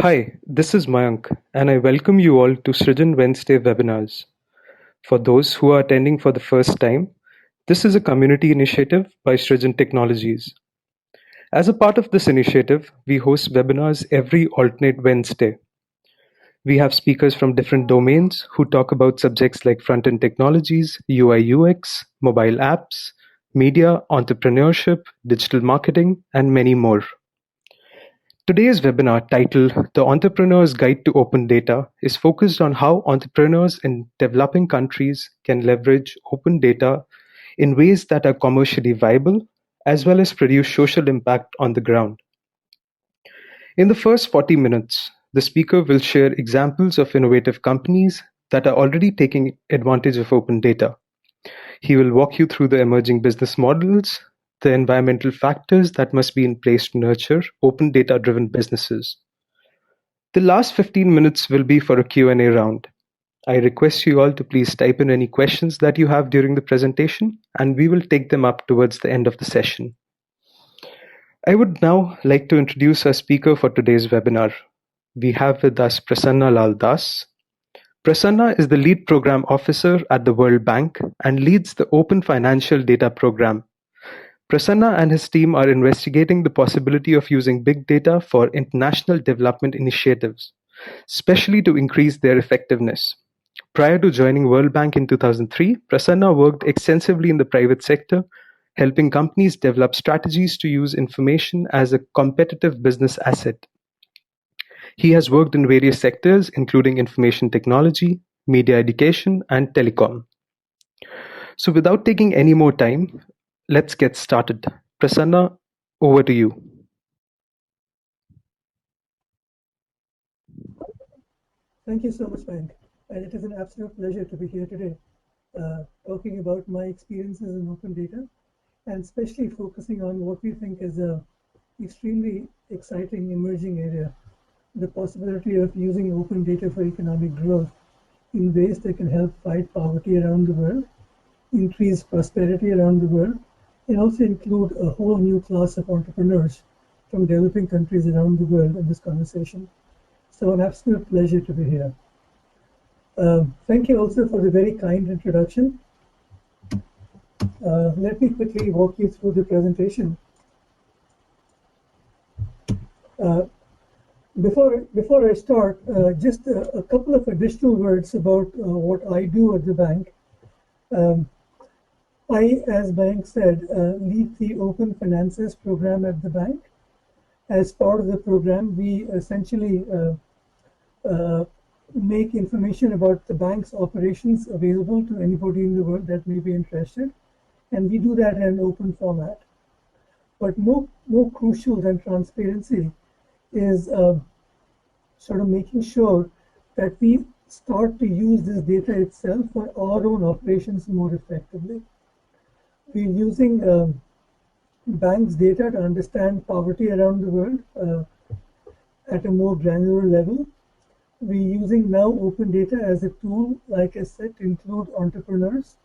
Hi, this is Mayank, and I welcome you all to Srijan Wednesday webinars. For those who are attending for the first time, this is a community initiative by Srijan Technologies. As a part of this initiative, we host webinars every alternate Wednesday. We have speakers from different domains who talk about subjects like front-end technologies, UI UX, mobile apps, media, entrepreneurship, digital marketing, and many more. Today's webinar, titled The Entrepreneur's Guide to Open Data, is focused on how entrepreneurs in developing countries can leverage open data in ways that are commercially viable, as well as produce social impact on the ground. In the first 40 minutes, the speaker will share examples of innovative companies that are already taking advantage of open data. He will walk you through the emerging business models, the environmental factors that must be in place to nurture open data-driven businesses. The last 15 minutes will be for a Q&A round. I request you all to please type in any questions that you have during the presentation, and we will take them up towards the end of the session. I would now like to introduce our speaker for today's webinar. We have with us Prasanna Lal Das. Prasanna is the lead program officer at the World Bank and leads the Open Financial Data Program. Prasanna and his team are investigating the possibility of using big data for international development initiatives, especially to increase their effectiveness. Prior to joining World Bank in 2003, Prasanna worked extensively in the private sector, helping companies develop strategies to use information as a competitive business asset. He has worked in various sectors, including information technology, media education, and telecom. So without taking any more time, let's get started. Prasanna, over to you. Thank you so much, Mayank. And it is an absolute pleasure to be here today, talking about my experiences in open data, and especially focusing on what we think is a extremely exciting emerging area, the possibility of using open data for economic growth in ways that can help fight poverty around the world, increase prosperity around the world, and also include a whole new class of entrepreneurs from developing countries around the world in this conversation. So an absolute pleasure to be here. Thank you also for the very kind introduction. Let me quickly walk you through the presentation. Before I start, just a couple of additional words about what I do at the bank. I, as Mayank said, lead the Open Finances program at the bank. As part of the program, we essentially make information about the bank's operations available to anybody in the world that may be interested, and we do that in an open format. But more crucial than transparency is sort of making sure that we start to use this data itself for our own operations more effectively. We're using banks' data to understand poverty around the world at a more granular level. We're using now open data as a tool, like I said, to include entrepreneurs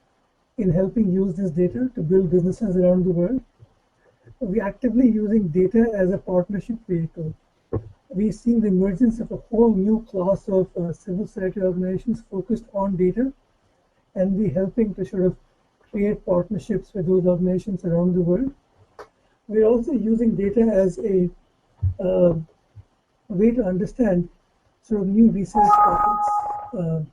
in helping use this data to build businesses around the world. We're actively using data as a partnership vehicle. We're seeing the emergence of a whole new class of civil society organizations focused on data, and we're helping to sort of create partnerships with those organizations around the world. We're also using data as a way to understand sort of new research topics.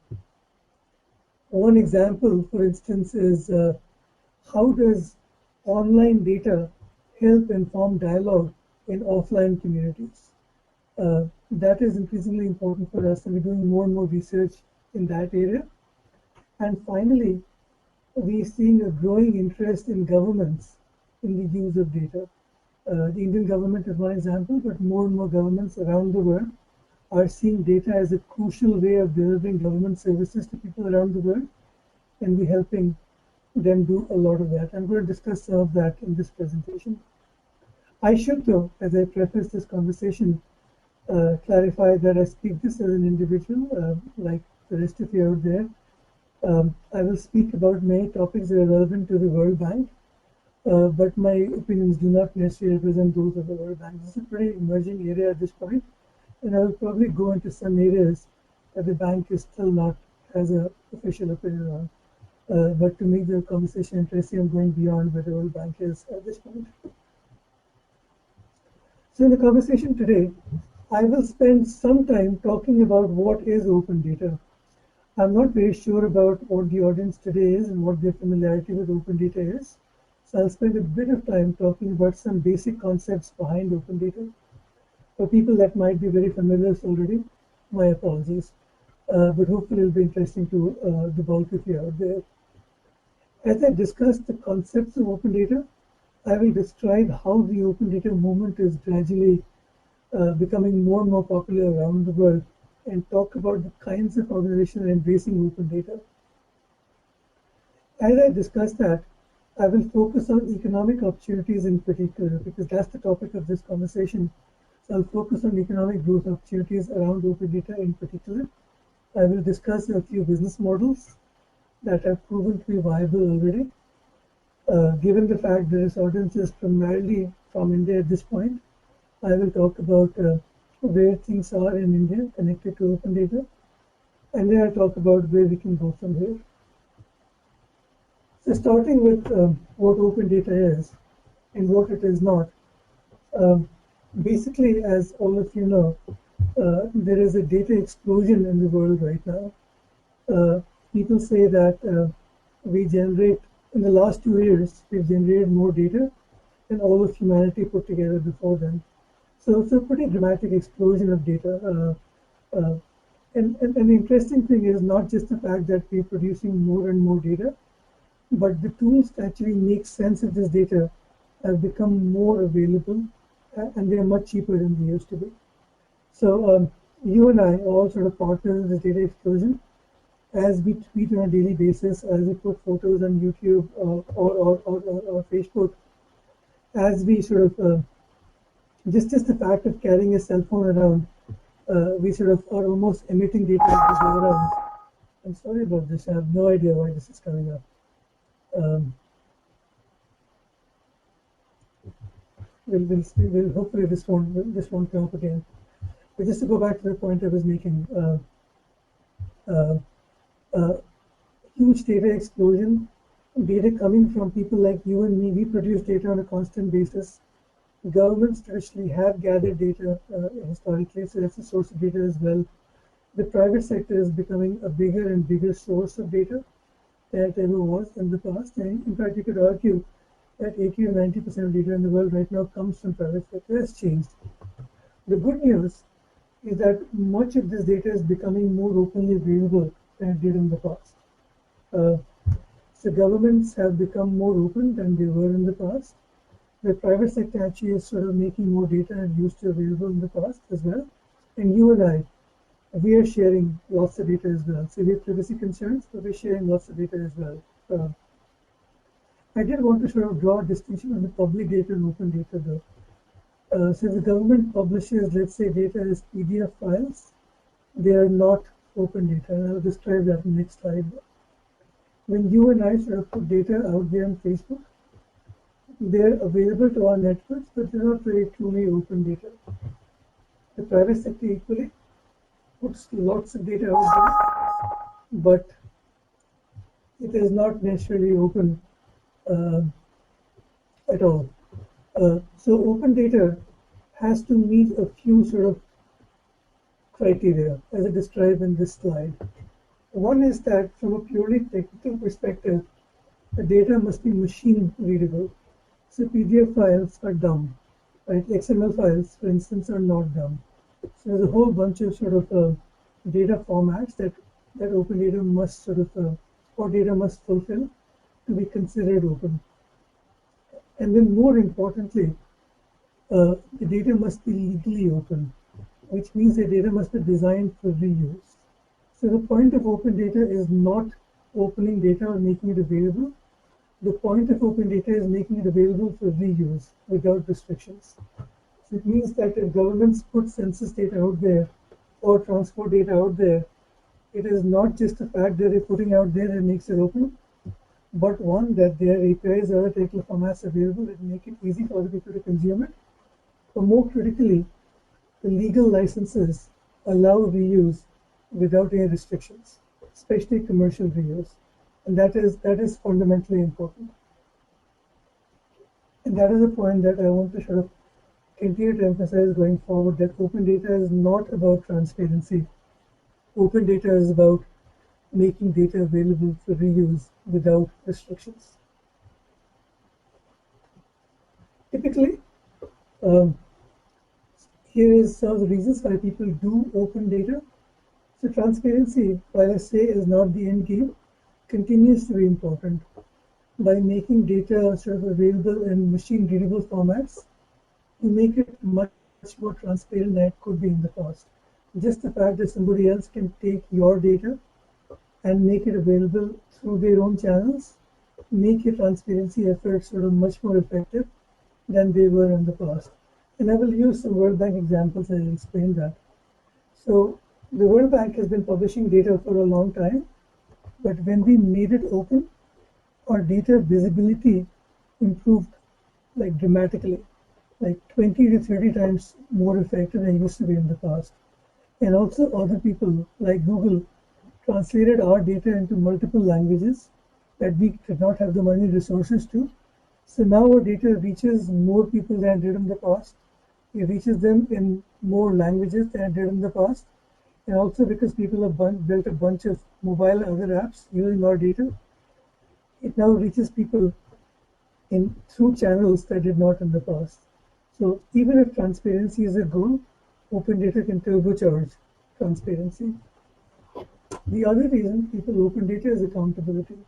One example, for instance, is how does online data help inform dialogue in offline communities? That is increasingly important for us, and we're doing more and more research in that area. And finally, we're seeing a growing interest in governments in the use of data. The Indian government is one example, but more and more governments around the world are seeing data as a crucial way of delivering government services to people around the world, and we're helping them do a lot of that. I'm going to discuss some of that in this presentation. I should, though, as I preface this conversation, clarify that I speak this as an individual, like the rest of you out there. I will speak about many topics that are relevant to the World Bank, but my opinions do not necessarily represent those of the World Bank. This is a pretty emerging area at this point, and I will probably go into some areas that the bank is still not has a official opinion on. But to make the conversation interesting, I'm going beyond where the World Bank is at this point. So in the conversation today, I will spend some time talking about what is open data. I'm not very sure about what the audience today is and what their familiarity with open data is. So I'll spend a bit of time talking about some basic concepts behind open data. For people that might be very familiar already, my apologies. But hopefully it'll be interesting to the bulk of you out there. As I discuss the concepts of open data, I will describe how the open data movement is gradually becoming more and more popular around the world and talk about the kinds of organizations embracing open data. As I discuss that, I will focus on economic opportunities in particular because that's the topic of this conversation. So I'll focus on economic growth opportunities around open data in particular. I will discuss a few business models that have proven to be viable already. Given the fact that this audience is primarily from India at this point, I will talk about where things are in India connected to open data, and then I'll talk about where we can go from here. So starting with what open data is and what it is not. Basically, as all of you know, there is a data explosion in the world right now. People say that we generate, in the last 2 years, we've generated more data than all of humanity put together before then. So it's a pretty dramatic explosion of data. And the interesting thing is not just the fact that we're producing more and more data, but the tools to actually make sense of this data have become more available and they're much cheaper than they used to be. So you and I all sort of partner in this data explosion as we tweet on a daily basis, as we put photos on YouTube or Facebook, as we sort of just the fact of carrying a cell phone around, we sort of are almost emitting data as we go around. I'm sorry about this. I have no idea why this is coming up. We'll hopefully this won't come up again. But just to go back to the point I was making, huge data explosion, data coming from people like you and me. We produce data on a constant basis. Governments traditionally have gathered data historically, so that's a source of data as well. The private sector is becoming a bigger and bigger source of data than it ever was in the past. And in fact, you could argue that 80 or 90% of data in the world right now comes from private sector. Has changed. The good news is that much of this data is becoming more openly available than it did in the past. So governments have become more open than they were in the past. The private sector actually is sort of making more data and used to available in the past as well. And you and I, we are sharing lots of data as well. So we have privacy concerns, but we're sharing lots of data as well. I did want to sort of draw a distinction between public data and open data though. So if the government publishes, let's say, data as PDF files, they are not open data. And I'll describe that in the next slide. When you and I sort of put data out there on Facebook, they're available to our networks, but they're not really truly open data. The private sector equally puts lots of data out there, but it is not necessarily open at all. So open data has to meet a few sort of criteria, as I described in this slide. One is that from a purely technical perspective, the data must be machine readable. So PDF files are dumb, right? XML files, for instance, are not dumb. So there's a whole bunch of sort of data formats that open data must sort of, or data must fulfill to be considered open. And then more importantly, the data must be legally open, which means the data must be designed for reuse. So the point of open data is not opening data or making it available. The point of open data is making it available for reuse without restrictions. So it means that if governments put census data out there or transport data out there, it is not just the fact that they're putting out there that makes it open, but one, that their APIs or other technical formats available that make it easy for other people to consume it. But more critically, the legal licenses allow reuse without any restrictions, especially commercial reuse. And that is fundamentally important. And that is a point that I want to sort of continue to emphasize going forward, that open data is not about transparency. Open data is about making data available for reuse without restrictions. Typically, um, here is some of the reasons why people do open data. So transparency, while I say is not the end game, continues to be important. By making data sort of available in machine-readable formats, you make it much more transparent than it could be in the past. Just the fact that somebody else can take your data and make it available through their own channels make your transparency efforts sort of much more effective than they were in the past. And I will use some World Bank examples and explain that. So the World Bank has been publishing data for a long time, but when we made it open, our data visibility improved like dramatically, like 20 to 30 times more effective than it used to be in the past. And also other people like Google translated our data into multiple languages that we did not have the money resources to. So now our data reaches more people than it did in the past. It reaches them in more languages than it did in the past. And also because people have built a bunch of mobile and other apps using our data, it now reaches people through channels that did not in the past. So even if transparency is a goal, open data can turbocharge transparency. The other reason people open data is accountability.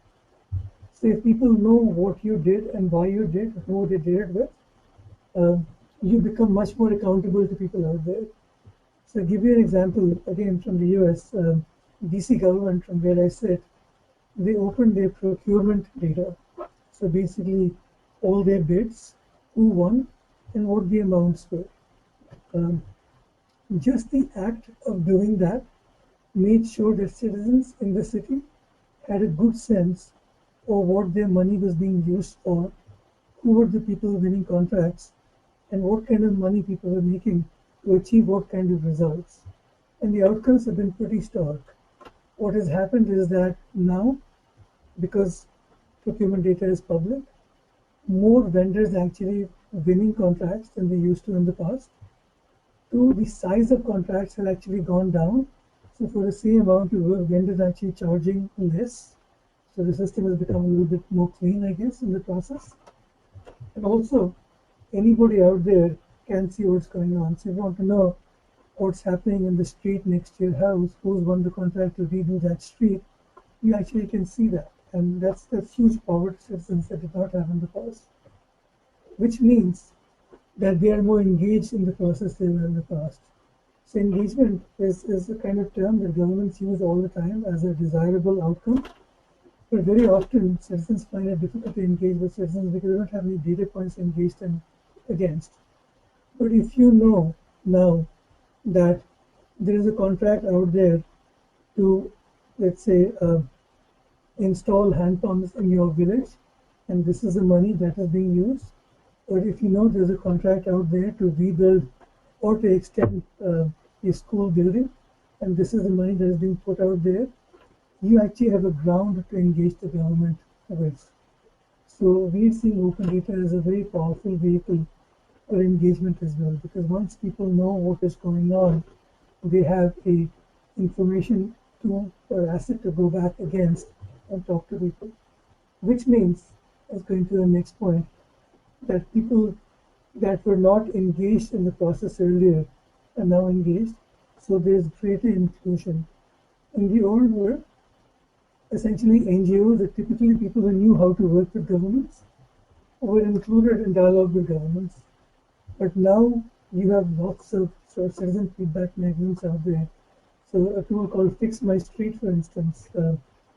So if people know what you did and why you did, who they did it with, you become much more accountable to people out there. So I'll give you an example, again from the US, DC government from where I sit, they opened their procurement data. So basically all their bids, who won, and what the amounts were. Just the act of doing that made sure that citizens in the city had a good sense of what their money was being used for, who were the people winning contracts, and what kind of money people were making to achieve what kind of results. And the outcomes have been pretty stark. What has happened is that now, because procurement data is public, more vendors actually winning contracts than they used to in the past. Two, the size of contracts has actually gone down. So for the same amount of work, vendors are actually charging less. So the system has become a little bit more clean, I guess, in the process. And also, anybody out there can see what's going on. So if you want to know what's happening in the street next to your house, who's won the contract to redo that street, you actually can see that. And that's huge power to citizens that did not have in the past. Which means that they are more engaged in the process than they were in the past. So engagement is a kind of term that governments use all the time as a desirable outcome. But very often citizens find it difficult to engage with citizens because they don't have any data points engaged in against. But if you know now that there is a contract out there to, let's say, install hand pumps in your village, and this is the money that is being used, or if you know there's a contract out there to rebuild or to extend a school building, and this is the money that is being put out there, you actually have a ground to engage the government with. So we're seeing open data as a very powerful vehicle for engagement as well, because once people know what is going on, they have a information tool or asset to go back against and talk to people. Which means, as going to the next point, that people that were not engaged in the process earlier are now engaged, so there's greater inclusion. In the old world, essentially NGOs are typically people who knew how to work with governments were included in dialogue with governments. But now you have lots of sort of citizen feedback mechanisms out there. So a tool called Fix My Street, for instance,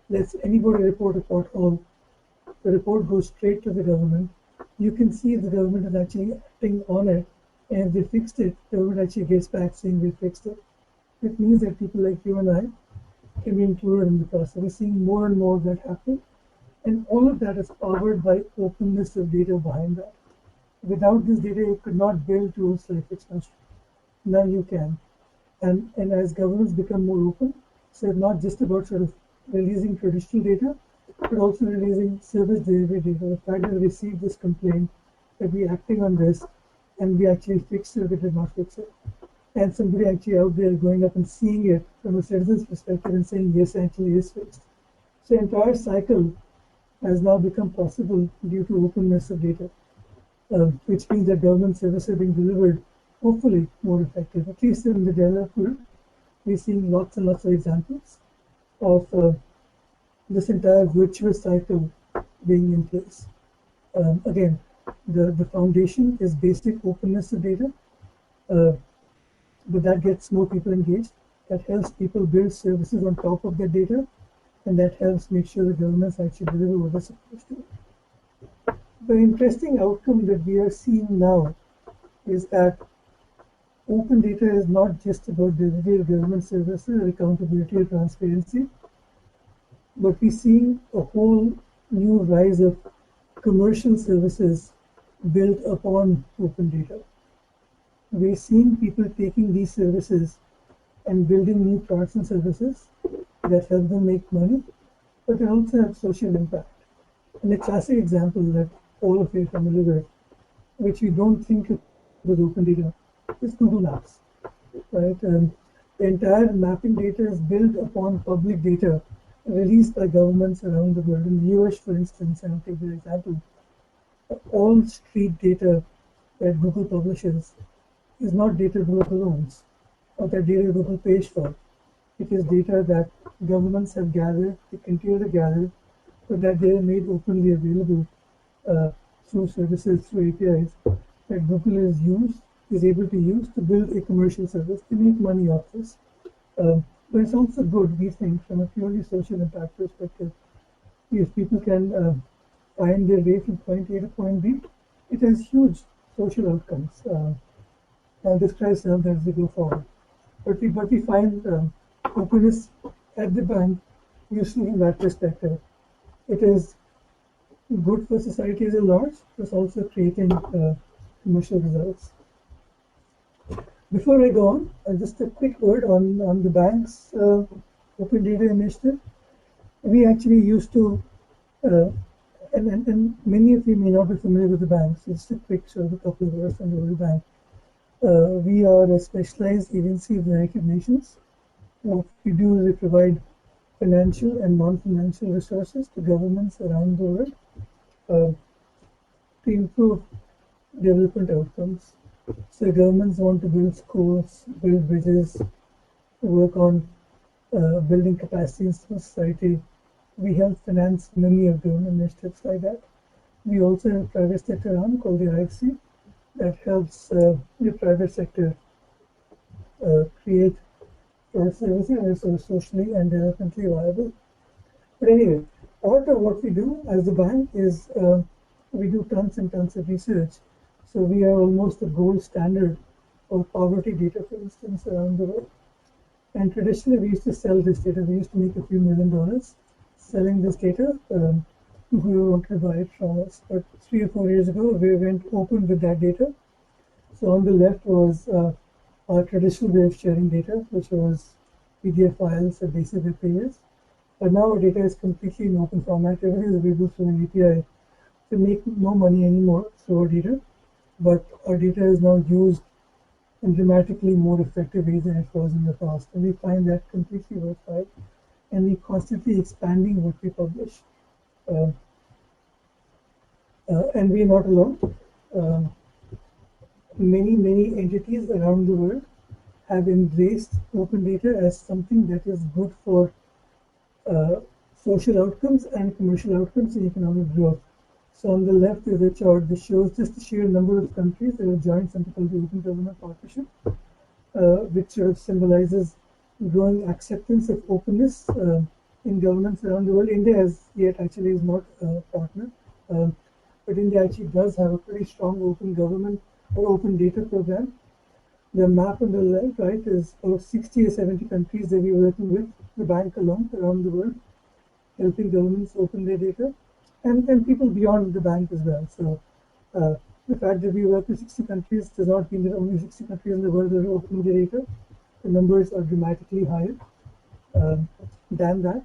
lets anybody report a pothole. The report goes straight to the government. You can see if the government is actually acting on it, and if they fixed it, the government actually gets back saying we fixed it. It means that people like you and I can be included in the process. We're seeing more and more of that happen, and all of that is powered by openness of data behind that. Without this data, you could not build tools like Fix My Street. now you can. And as governments become more open, so it's not just about sort of releasing traditional data, but also releasing service delivery data. The fact that we received this complaint, that we're acting on this, and we actually fixed it, we did not fix it. And somebody actually out there going up and seeing it from a citizen's perspective and saying, yes, actually is fixed. So the entire cycle has now become possible due to openness of data, which means that government services are being delivered, hopefully, more effective. At least in the developed world, we're seeing lots and lots of examples of this entire virtuous cycle being in place. Again, the foundation is basic openness of data, but that gets more people engaged. That helps people build services on top of their data, and that helps make sure the governments actually deliver what they're supposed to. The interesting outcome that we are seeing now is that open data is not just about delivery of government services or accountability or transparency, but we're seeing a whole new rise of commercial services built upon open data. We're seeing people taking these services and building new products and services that help them make money, but they also have social impact. And a classic example that all of you are familiar with, which we don't think of with open data, is Google Maps. Right? The entire mapping data is built upon public data released by governments around the world. In the US, for instance, and I'll take the example, all street data that Google publishes is not data Google owns or that data Google pays for. It is data that governments have gathered, they continue to gather, but that they are made openly available through services, through APIs that Google is able to use to build a commercial service. They make money off this. But it's also good, we think, from a purely social impact perspective. If people can find their way from point A to point B, it has huge social outcomes. I'll describe some of them as we go forward. But we find openness at the bank useful from that perspective. It is good for society as a large, but it's also creating commercial results. Before I go on, just a quick word on the bank's open data initiative. We actually used to, and many of you may not be familiar with the bank, so just a quick sort of a couple of words on the World Bank. We are a specialized agency of the United Nations. What we do is we provide financial and non-financial resources to governments around the world to improve development outcomes. So governments want to build schools, build bridges, work on building capacity in society. We help finance many of government initiatives like that. We also have a private sector arm called the IFC that helps the private sector create services that are socially and developmentally viable. But anyway, part of what we do as a bank is we do tons and tons of research. So we are almost the gold standard of poverty data, for instance, around the world. And traditionally, we used to sell this data. We used to make a few $1 million selling this data to whoever wanted to buy it from us. But 3 or 4 years ago, we went open with that data. So on the left was our traditional way of sharing data, which was PDF files or basic web pages. But now our data is completely in open format. Everything is available through an API. We make no money anymore through our data, but our data is now used in dramatically more effective ways than it was in the past. And we find that completely worthwhile. And we're constantly expanding what we publish. And we're not alone. Many entities around the world have embraced open data as something that is good for social outcomes and commercial outcomes and economic growth. So on the left is a chart that shows just the sheer number of countries that have joined something called the Open Government Partnership, which sort of symbolizes growing acceptance of openness in governments around the world. India as yet actually is not a partner, but India actually does have a pretty strong open government or open data program. The map on the left, right, is about 60 or 70 countries that we're working with, the bank alone, around the world, helping governments open their data, and people beyond the bank as well. So The fact that we work with 60 countries does not mean that only 60 countries in the world are opening their data. The numbers are dramatically higher than that.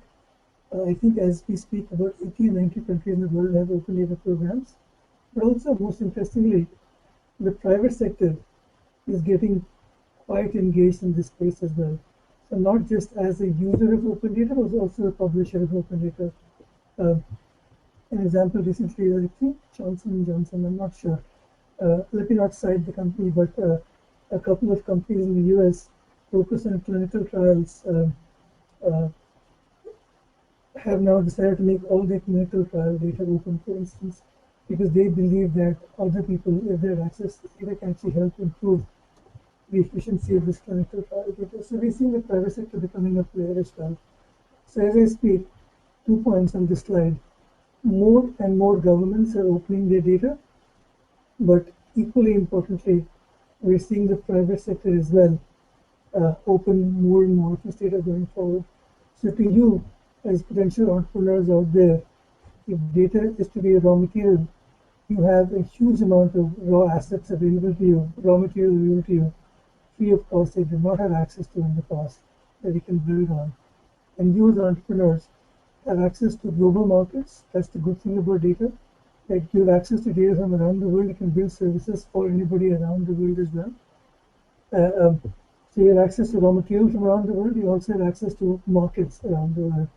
I think as we speak, about 80 or 90 countries in the world have open data programs. But also, most interestingly, the private sector is getting quite engaged in this space as well. So not just as a user of open data, but also a publisher of open data. An example recently is, I think, Johnson & Johnson, I'm not sure. Let me not cite the company, but a couple of companies in the US focused on clinical trials have now decided to make all their clinical trial data open, for instance, because they believe that other people, if they have access to data, can actually help improve the efficiency of this clinical trial data. So we're seeing the private sector becoming a player as well. So as I speak, 2 points on this slide. More and more governments are opening their data, but equally importantly, we're seeing the private sector as well open more and more of this data going forward. So to you, as potential entrepreneurs out there, if data is to be a raw material, you have a huge amount of raw assets available to you, raw material available to you, free of cost that you did not have access to in the past, that you can build on. And you as entrepreneurs have access to global markets. That's the good thing about data. That you have access to data from around the world. You can build services for anybody around the world as well. So you have access to raw material from around the world. You also have access to markets around the world.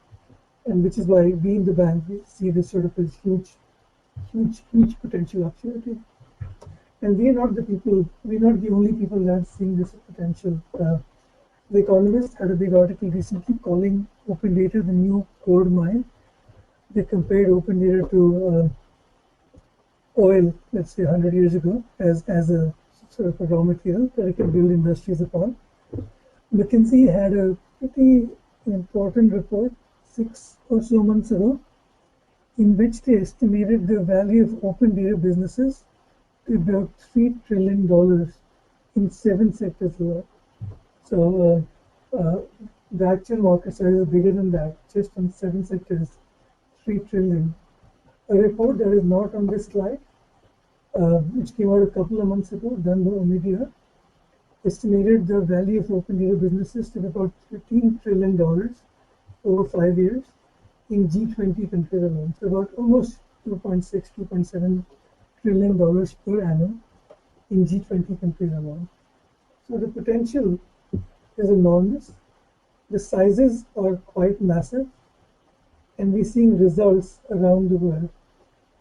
And which is why we in the bank, we see this sort of as huge potential opportunity. And we're not the only people that are seeing this potential. The Economist had a big article recently calling open data the new gold mine. They compared open data to oil, let's say 100 years ago, as a sort of a raw material that it can build industries upon. McKinsey had a pretty important report 6 or so months ago, in which they estimated the value of open data businesses to about $3 trillion in 7 sectors alone. So the actual market size is bigger than that, just on 7 sectors, 3 trillion. A report that is not on this slide, which came out a couple of months ago, done by Omidyar, estimated the value of open data businesses to be about $13 trillion over 5 years in G20 countries alone. So about almost $2.6, $2.7 trillion per annum in G20 countries alone. So the potential is enormous. The sizes are quite massive, and we're seeing results around the world.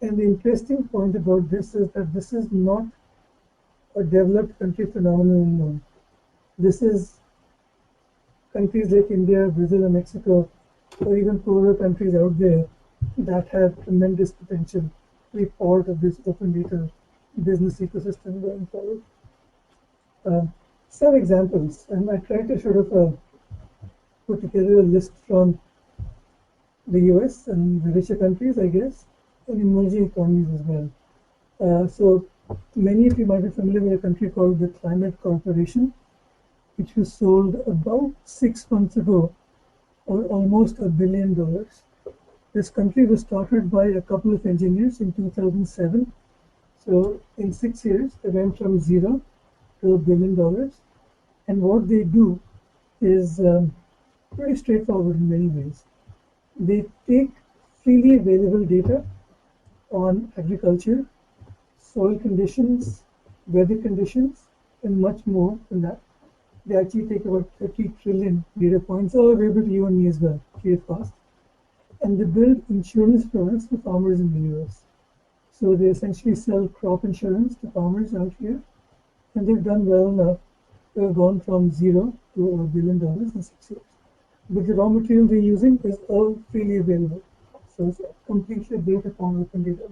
And the interesting point about this is that this is not a developed country phenomenon alone. This is countries like India, Brazil, and Mexico, or even poorer countries out there that have tremendous potential to be part of this open data business ecosystem going forward. Some examples, and I tried to sort of put together a list from the US and the richer countries, I guess, and emerging economies as well. So many of you might be familiar with a country called the Climate Corporation, which was sold about 6 months ago for almost $1 billion. This country was started by a couple of engineers in 2007. So in 6 years, they went from zero to $1 billion. And what they do is pretty straightforward in many ways. They take freely available data on agriculture, soil conditions, weather conditions, and much more than that. They actually take about 30 trillion data points, all available to you and me as well, free of cost. And they build insurance products for farmers in the US. So they essentially sell crop insurance to farmers out here, and they've done well enough to have gone from zero to $1 billion in 6 years. But the raw material they're using is all freely available. So it's completely built upon open data.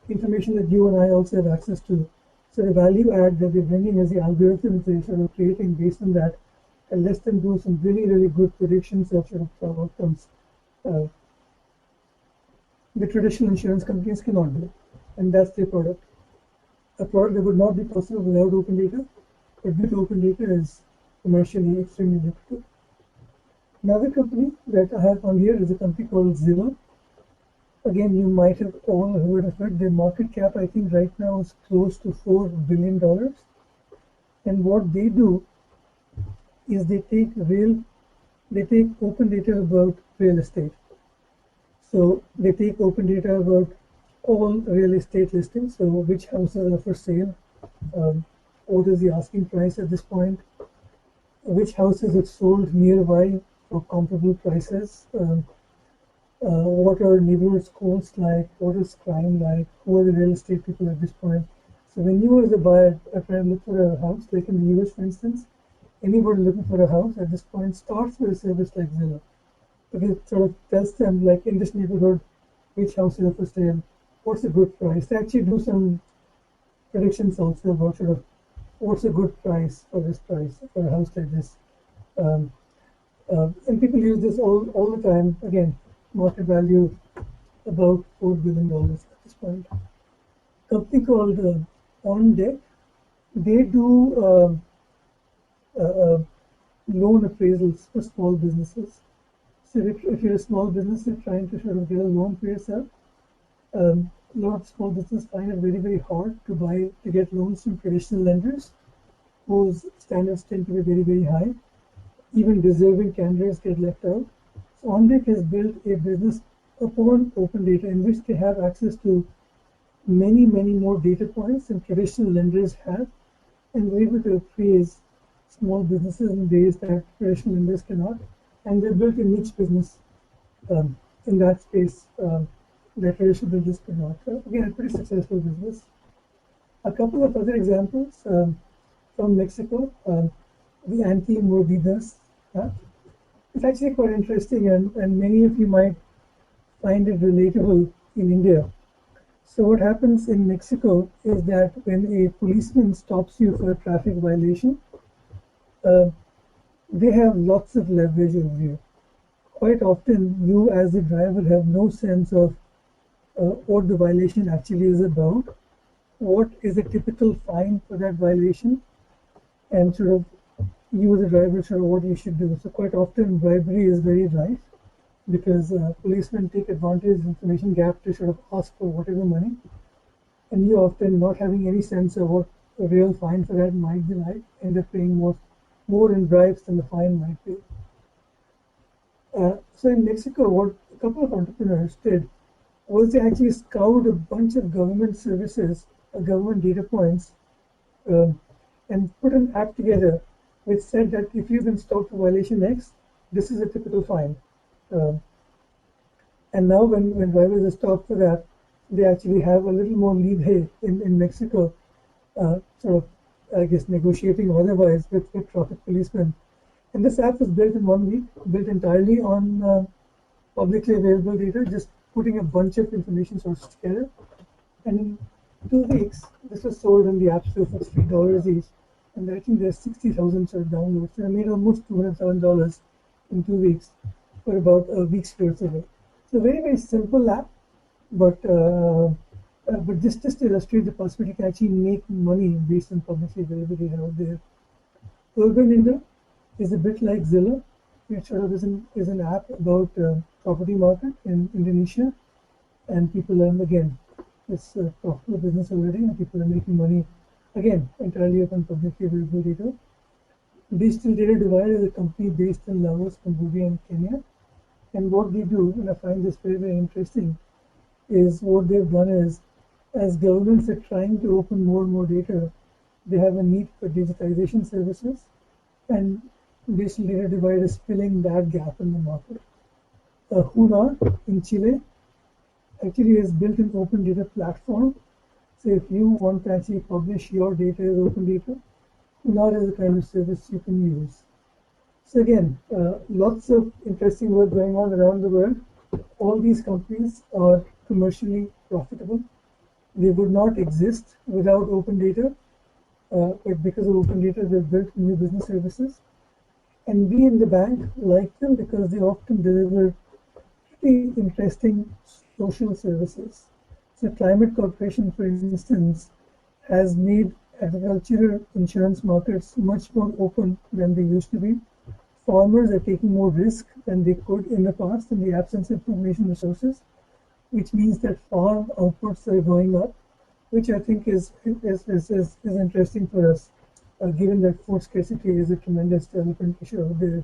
Information that you and I also have access to. So the value add that they're bringing is the algorithms they're sort of creating based on that, and lets them do some really good predictions of sort of outcomes. The traditional insurance companies cannot do, and that's their product. A product that would not be possible without open data, but with open data is commercially extremely lucrative. Another company that I have on here is a company called Zillow. Again, you might have all heard of it. The market cap, I think, right now is close to $4 billion. And what they do is they take open data about real estate. So they take open data about all real estate listings. So which houses are for sale, what is the asking price at this point, which houses have sold nearby for comparable prices, what are neighborhood schools like, what is crime like, who are the real estate people at this point. So when you as a buyer are trying to look for a house, like in the US for instance, anybody looking for a house at this point starts with a service like Zillow, because it sort of tells them, like, in this neighborhood, which houses are for sale, what's a good price. They actually do some predictions also about sort of what's a good price for this price for a house like this. Um, and people use this all the time. Again, market value about $4 billion at this point. A company called OnDeck, they do loan appraisals for small businesses. So if you're a small business, you're trying to sort of get a loan for yourself. A lot of small businesses find it very, very hard to get loans from traditional lenders, whose standards tend to be very, very high. Even deserving candidates get left out. So OnDeck has built a business upon open data in which they have access to many, many more data points than traditional lenders have, and they're able to appraise small businesses in ways that traditional lenders cannot. And they built a niche business in that space that traditional business cannot. Again, a pretty successful business. A couple of other examples from Mexico, the Anti-Mordidas app. It's actually quite interesting, and many of you might find it relatable in India. So what happens in Mexico is that when a policeman stops you for a traffic violation, they have lots of leverage over you. Quite often, you as the driver have no sense of what the violation actually is about, what is a typical fine for that violation, and sort of you as a driver sort of what you should do. So quite often, bribery is very rife because policemen take advantage of information gap to sort of ask for whatever money, and you often, not having any sense of what a real fine for that might be like, end up paying more in bribes than the fine might be. So in Mexico, what a couple of entrepreneurs did was they actually scoured a bunch of government services, government data points, and put an app together which said that if you've been stopped for violation X, this is a typical fine. And now when drivers are stopped for that, they actually have a little more leeway in Mexico, sort of, I guess, negotiating or otherwise with traffic policemen. And this app was built in 1 week, built entirely on publicly available data, just putting a bunch of information sources together. And in 2 weeks, this was sold in the App Store for $3 each. And I think there's 60,000 sort of downloads. So I made almost $200,000 in 2 weeks for about a week's worth of it. So very, very simple app, but just to illustrate the possibility you can actually make money based on publicly available data out there. Urban is a bit like Zillow. It sort of is an app about property market in Indonesia, and people are, again, it's a profitable business already, and people are making money, again, entirely upon publicly available data. Digital Data Divide is a company based in Laos, Cambodia, and Kenya. And what they do, and I find this very, very interesting, is what they've done is, as governments are trying to open more and more data, they have a need for digitization services, and Digital Data Divide is filling that gap in the market. Hunar in Chile actually has built an open data platform. So if you want to actually publish your data as open data, Hunar is the kind of service you can use. So again, lots of interesting work going on around the world. All these companies are commercially profitable. They would not exist without open data, but because of open data, they've built new business services. And we in the bank like them because they often deliver pretty interesting social services. So Climate Corporation, for instance, has made agricultural insurance markets much more open than they used to be. Farmers are taking more risk than they could in the past in the absence of information resources. which means that farm outputs are going up, which I think is interesting for us, given that food scarcity is a tremendous development issue out there.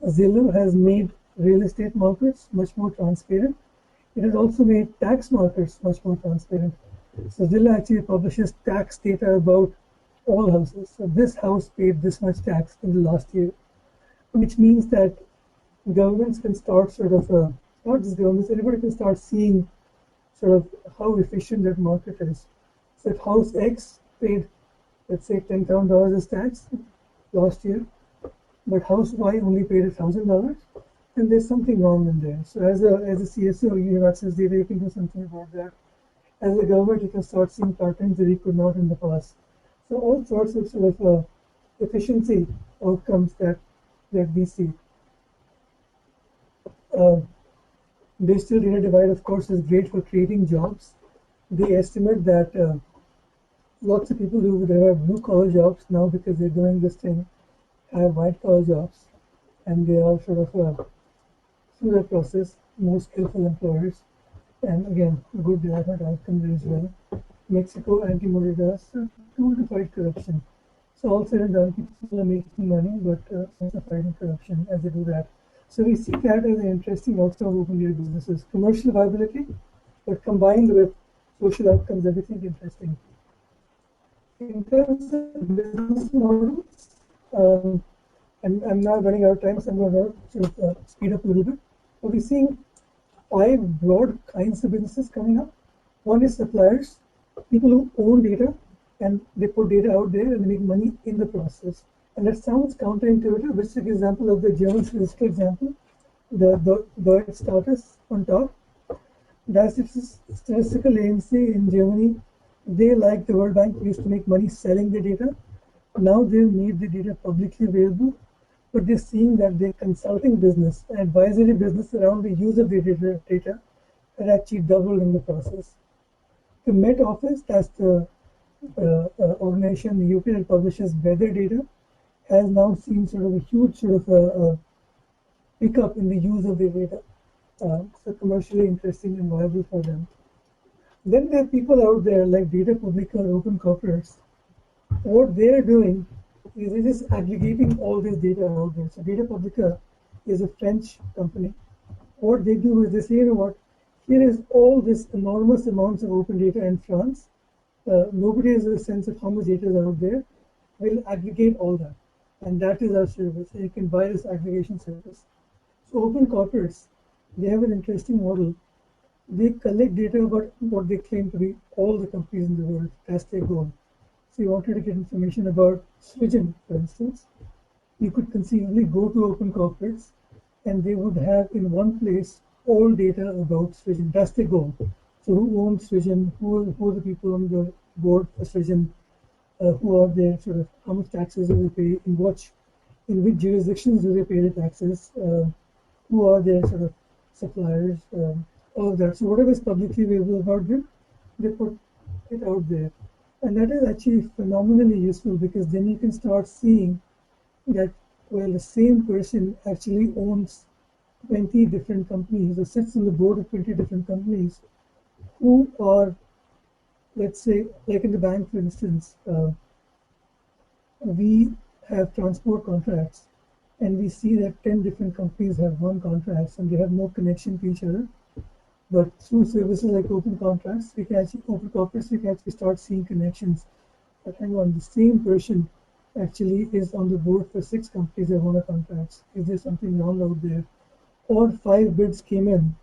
Zillow has made real estate markets much more transparent. It has also made tax markets much more transparent. So Zillow actually publishes tax data about all houses. So this house paid this much tax in the last year, which means that governments can start sort of, not just governments, everybody can start seeing sort of how efficient that market is. So if house X paid, let's say, $10,000 as tax last year, but house Y only paid $1,000, then there's something wrong in there. So as a CSO, you have access data, you can do something about that. As a government, you can start seeing patterns that you could not in the past. So all sorts of sort of efficiency outcomes that we see. Digital data divide, of course, is great for creating jobs. They estimate that lots of people who would have blue-collar jobs now, because they're doing this thing, have white-collar jobs, and they are sort of through that process more skillful employers. And again, good development outcome there as well. Mexico anti-money laws tool to fight corruption. So all said and done, people are making money, but also fighting corruption as they do that. So we see that as an interesting outcome of open data businesses. Commercial viability, but combined with social outcomes, everything interesting. In terms of business models, I'm now running out of time, so I'm going to sort of speed up a little bit. But we're seeing 5 broad kinds of businesses coming up. One is suppliers, people who own data, and they put data out there and they make money in the process. And that sounds counterintuitive, which is an example of the German statistical example, the Deutsche status on top. That's the statistical agency in Germany. They, like the World Bank, used to make money selling the data. Now they've made the data publicly available, but they're seeing that their consulting business, advisory business around the use of the data had actually doubled in the process. The Met Office, that's the organization in the UK that publishes weather data, has now seen sort of a huge sort of pickup in the use of the data. So commercially interesting and viable for them. Then there are people out there like Data Publica or Open Corporates. What they're doing is they're just aggregating all this data out there. So Data Publica is a French company. What they do is they say, you know what, here is all this enormous amounts of open data in France. Nobody has a sense of how much data is out there. We'll aggregate all that. And that is our service. And you can buy this aggregation service. So Open Corporates, they have an interesting model. They collect data about what they claim to be all the companies in the world. That's their goal. So you wanted to get information about Swiggen, for instance. You could conceivably go to Open Corporates and they would have in one place all data about Swiggen. That's their goal. So who owns Swiggen? Who are the people on the board for Swiggen? Who are their sort of, how much taxes do they pay? In which jurisdictions do they pay the taxes? Who are their sort of suppliers? All of that. So whatever is publicly available about them, they put it out there. And that is actually phenomenally useful, because then you can start seeing that, well, the same person actually owns 20 different companies or sits on the board of 20 different companies who are, let's say, like in the bank, for instance, we have transport contracts and we see that 10 different companies have won contracts and they have no connection to each other. But through services like Open Contracts, Open Corporates, we can actually start seeing connections. But hang on, the same person actually is on the board for 6 companies that won a contracts. Is there something wrong out there? Or 5 bids came in,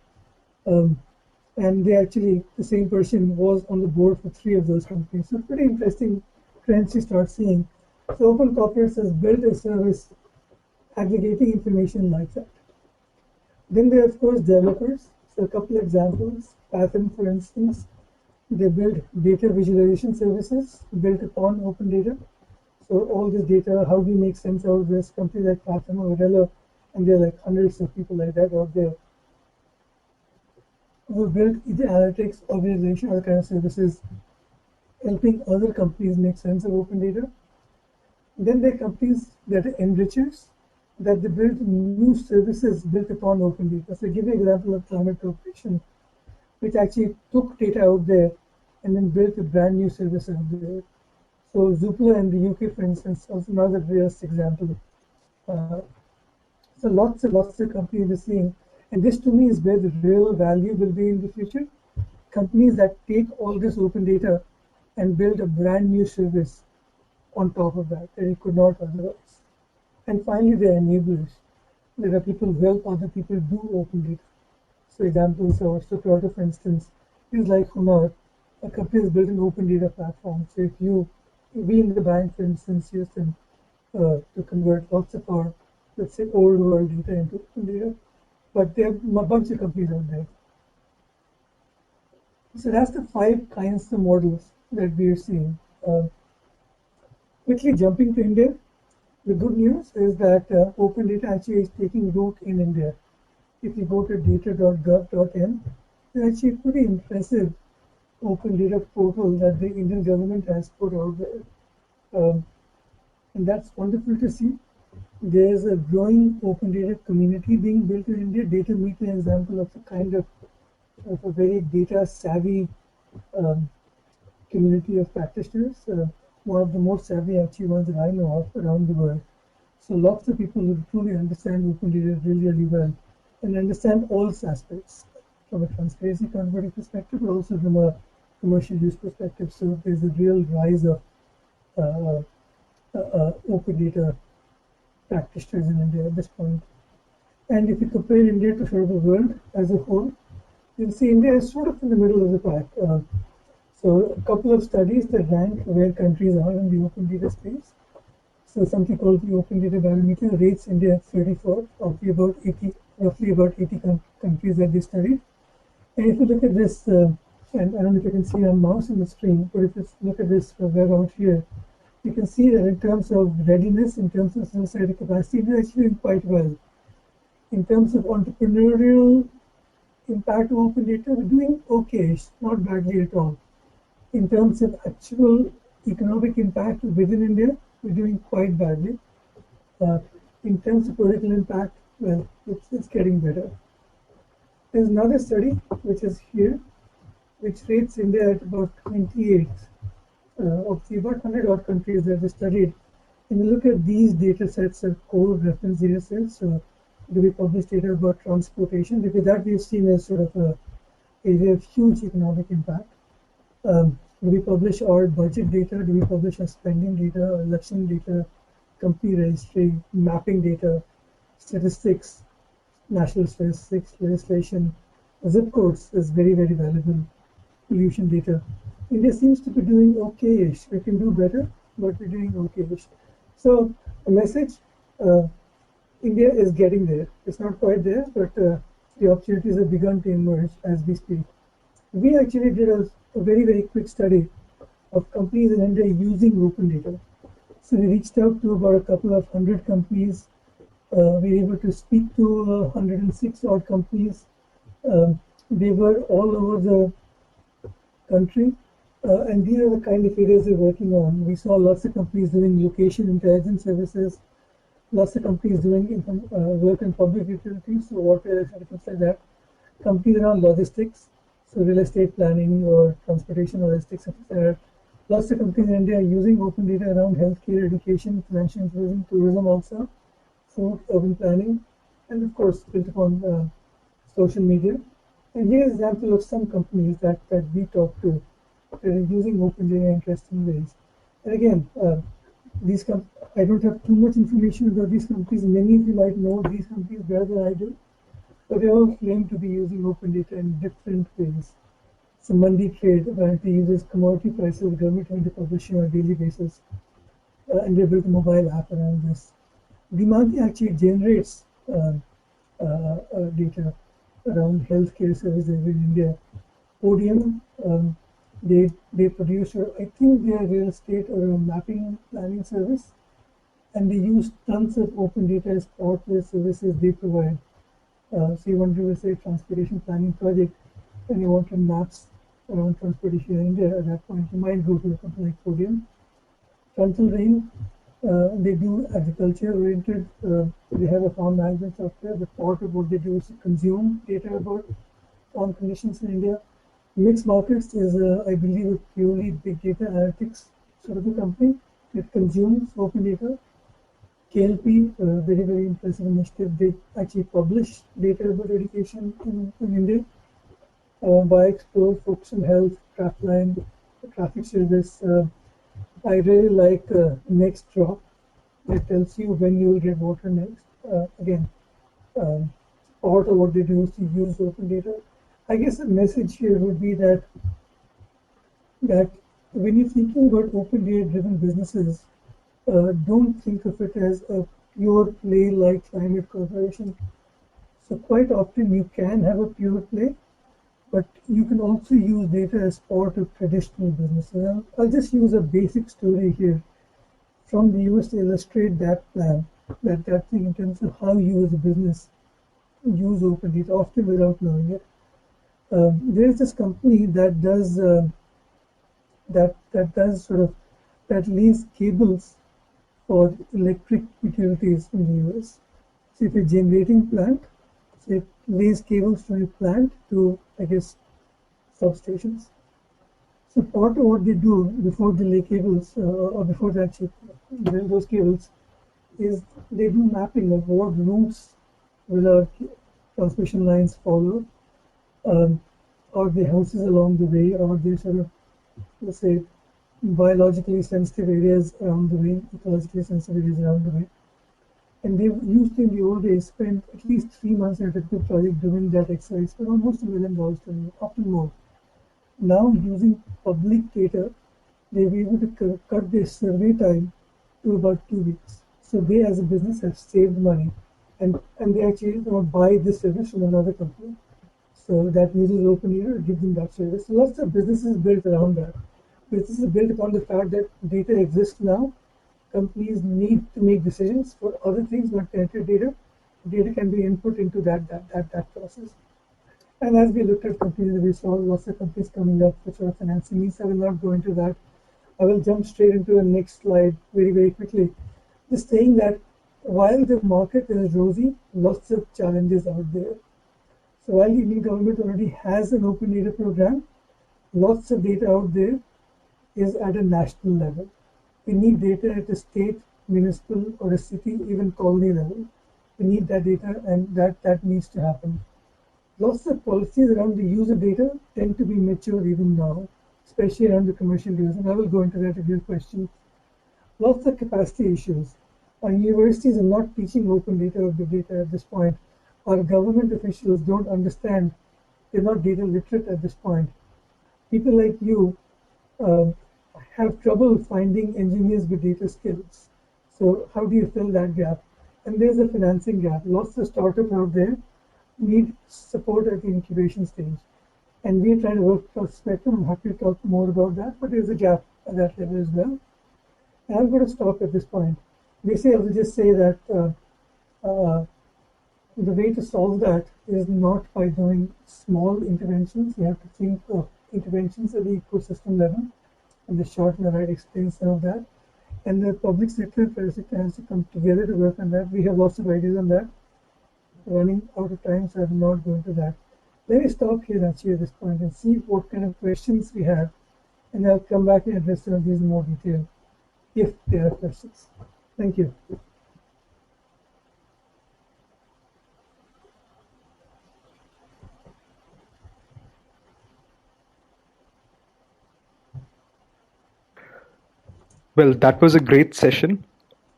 and the same person was on the board for 3 of those companies. So pretty interesting trends you start seeing. So Open Corporates has built a service aggregating information like that. Then there are, of course, developers. So a couple of examples. Pathom, for instance, they build data visualization services built upon open data. So all this data, how do you make sense out of this? Companies like Pathom or Rello, and there are like hundreds of people like that out there who build either analytics or visualization, other kind of services, helping other companies make sense of open data. Then there are companies that are enrichers, that they build new services built upon open data. So give you an example of Climate Corporation. which actually took data out there and then built a brand new service out there. So Zoopla in the UK, for instance, was another real example. So lots and lots of companies we're seeing, and this to me is where the real value will be in the future. Companies that take all this open data and build a brand new service on top of that you could not otherwise. And finally, there are enablers. There are people who help other people do open data. So examples are Toyota, for instance, is like Honor. A company has built an open data platform. So if we in the bank, for instance, use them to convert lots of our, let's say, old world data into open data. But there are a bunch of companies out there. So that's the 5 kinds of models that we are seeing. Quickly jumping to India, the good news is that open data actually is taking root in India. If you go to data.gov.in, there's actually a pretty impressive open data portal that the Indian government has put out there. And that's wonderful to see. There's a growing open data community being built in India. DataMeet is an example of a kind of a very data savvy community of practitioners. One of the most savvy actually ones that I know of around the world. So lots of people who truly understand open data really, really well and understand all its aspects from a transparency accountability perspective, but also from a commercial use perspective. So there's a real rise of open data practitioners in India at this point. And if you compare India to sort of the world as a whole, you'll see India is sort of in the middle of the pack. So a couple of studies that rank where countries are in the open data space. So something called the Open Data Barometer rates India at 34 of the roughly about 80 countries that they studied. And if you look at this, and I don't know if you can see a mouse on the screen, but if you look at this web out here, you can see that in terms of readiness, in terms of society capacity, they're actually doing quite well. In terms of entrepreneurial impact of open data, we're doing okay, not badly at all. In terms of actual economic impact within India, we're doing quite badly. In terms of political impact, well, it's getting better. There's another study, which is here, which rates India at about 28 of the about 100 odd countries that we studied. And you look at these data sets of core reference data sets. So do we publish data about transportation? Because that we've seen as sort of a area of huge economic impact. Do we publish our budget data? Do we publish our spending data, our election data, company registry, mapping data, statistics, national statistics, legislation, zip codes is very, very valuable, pollution data. India seems to be doing okay-ish. We can do better, but we're doing okay-ish. So a message, India is getting there. It's not quite there, but the opportunities have begun to emerge as we speak. We actually did a very, very quick study of companies in India using open data. So we reached out to about a couple of 100 companies. We were able to speak to 106 odd companies. They were all over the country. And these are the kind of areas we're working on. We saw lots of companies doing location intelligence services, lots of companies doing work in public utilities, so water, things like that. Companies around logistics, so real estate planning or transportation logistics, etc. Lots of companies in India are using open data around healthcare, education, financial inclusion, tourism also, food, urban planning, and of course built upon social media. And here's an example of some companies that we talked to that are using open data in interesting ways. And again, I don't have too much information about these companies. Many of you might know these companies better than I do, but they all claim to be using open data in different ways. So Mandi Trade apparently uses commodity prices of government to publishing on a daily basis, and they built a mobile app around this. Dimagi actually generates data around healthcare services in India. Podium, they produce, I think they are real estate or a mapping planning service, and they use tons of open data as part of the services they provide. So you want to do, say, transportation planning project, and you want to maps around transportation in India. At that point, you might go to a company like Podium. Frontal Rain, they do agriculture oriented. They have a farm management software, but part of what they do is to consume data about farm conditions in India. Mixed Markets is, I believe, a purely big data analytics sort of a company. It consumes open data. KLP, very, very impressive initiative. They actually publish data about education in India. BioExplore, Focus on Health, Craftline, Traffic Service. I really like Next Drop. It tells you when you will get water next. Again, part of what they do is to use open data. I guess the message here would be that when you're thinking about open data driven businesses, don't think of it as a pure play like Climate Corporation. So quite often you can have a pure play, but you can also use data as part of traditional businesses. I'll just use a basic story here from the US to illustrate that plan, that thing in terms of how you as a business use open data, often without knowing it. There's this company that does sort of that lays cables for electric utilities in the US. So if you're generating plant, so it lays cables from your plant to, I guess, substations. So part of what they do before they lay cables, or before they actually build those cables, is they do mapping of what routes will our transmission lines follow, or the houses along the way, or the sort of, let's say, biologically sensitive areas around the way, ecologically sensitive areas around the way. And they used to, in the old days, spend at least 3 months at a typical project doing that exercise for almost $1 million to me, often more. Now, using public data, they were able to cut their survey time to about 2 weeks. So they, as a business, have saved money, and they actually buy this service from another company. So that uses open data to give them that service. So lots of businesses built around that. Businesses built upon the fact that data exists now. Companies need to make decisions for other things, not connected data. Data can be input into that process. And as we looked at companies, we saw lots of companies coming up for sort of financing needs. I will not go into that. I will jump straight into the next slide very, very quickly. Just saying that while the market is rosy, lots of challenges out there. So while the Indian government already has an open data program, lots of data out there is at a national level. We need data at a state, municipal, or a city, even colony level. We need that data, and that needs to happen. Lots of policies around the use of data tend to be mature even now, especially around the commercial use, and I will go into that if you have questions. Lots of capacity issues. Our universities are not teaching open data or big data at this point. Our government officials don't understand. They're not data literate at this point. People like you have trouble finding engineers with data skills. So how do you fill that gap? And there's a financing gap. Lots of startups out there need support at the incubation stage. And we're trying to work across the spectrum. I'm happy to talk more about that, but there's a gap at that level as well. And I'm going to stop at this point. Basically, I will just say that the way to solve that is not by doing small interventions. You have to think of interventions at the ecosystem level, and the short and the right explains some of that. And the public sector and private sector has to come together to work on that. We have lots of ideas on that. Running out of time, so I will not go into that. Let me stop here actually at this point and see what kind of questions we have, and I'll come back and address some of these in more detail if there are questions. Thank you. Well, that was a great session.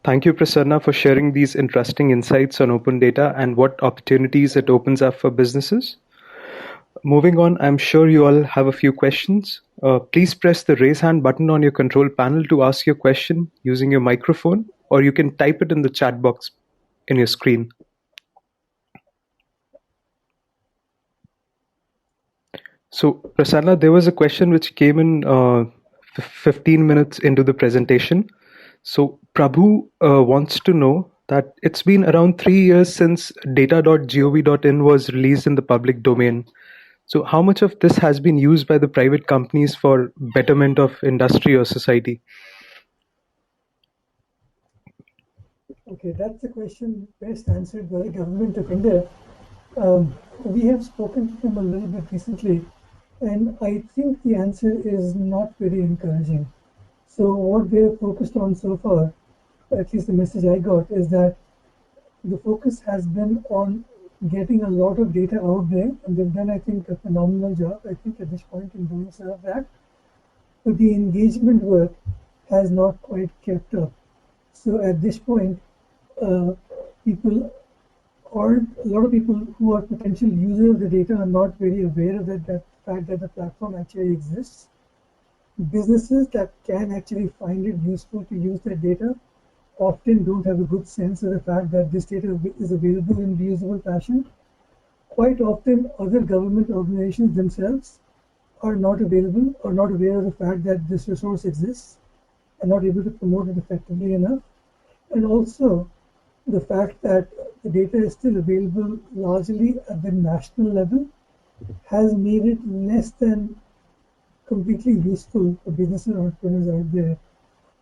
Thank you, Prasanna, for sharing these interesting insights on open data and what opportunities it opens up for businesses. Moving on, I'm sure you all have a few questions. Please press the raise hand button on your control panel to ask your question using your microphone, or you can type it in the chat box in your screen. So, Prasanna, there was a question which came in 15 minutes into the presentation. So, Prabhu wants to know that it's been around 3 years since data.gov.in was released in the public domain. So, how much of this has been used by the private companies for betterment of industry or society? Okay, that's a question best answered by the government of India. We have spoken to them a little bit recently, And I think the answer is not very encouraging. So what they're focused on so far, at least the message I got, is that the focus has been on getting a lot of data out there, and they've done, I think, a phenomenal job, I think, at this point in doing some of that. But the engagement work has not quite kept up. So at this point, uh, people aren't, a lot of people who are potential users of the data are not very aware of that fact that the platform actually exists. Businesses that can actually find it useful to use that data often don't have a good sense of the fact that this data is available in reusable fashion. Quite often, other government organizations themselves are not available or not aware of the fact that this resource exists and not able to promote it effectively enough. And also, the fact that the data is still available largely at the national level has made it less than completely useful for business and entrepreneurs out there.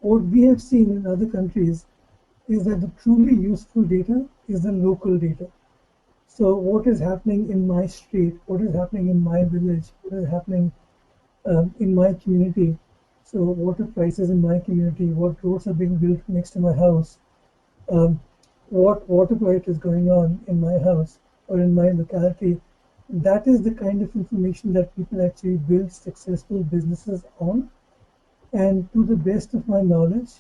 What we have seen in other countries is that the truly useful data is the local data. So what is happening in my street, what is happening in my village, what is happening in my community. So water prices in my community, what roads are being built next to my house, um, what water quality is going on in my house or in my locality. That is the kind of information that people actually build successful businesses on. And to the best of my knowledge,